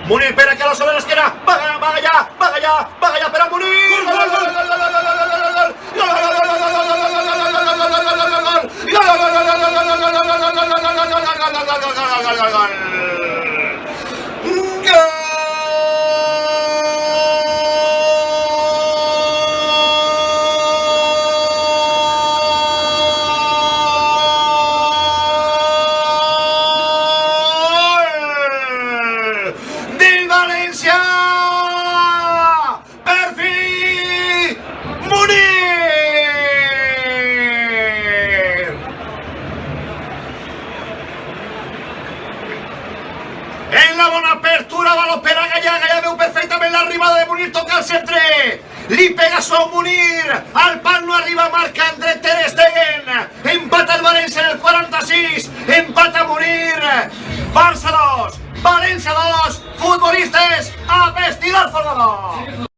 Munir espera que a la sobre la esquina. Va allá, pero Munir. Valencia, per fi Munir. En la bona apertura va l'Opera Gallaga, ja veu perfectament l'arribada de Munir, toca al centre, li pega Son Munir, al pal no arriba Marc-André Ter Stegen, empata el València en el 46, empata Munir, Barça 2, València 2, futbolistes a vestir al formador.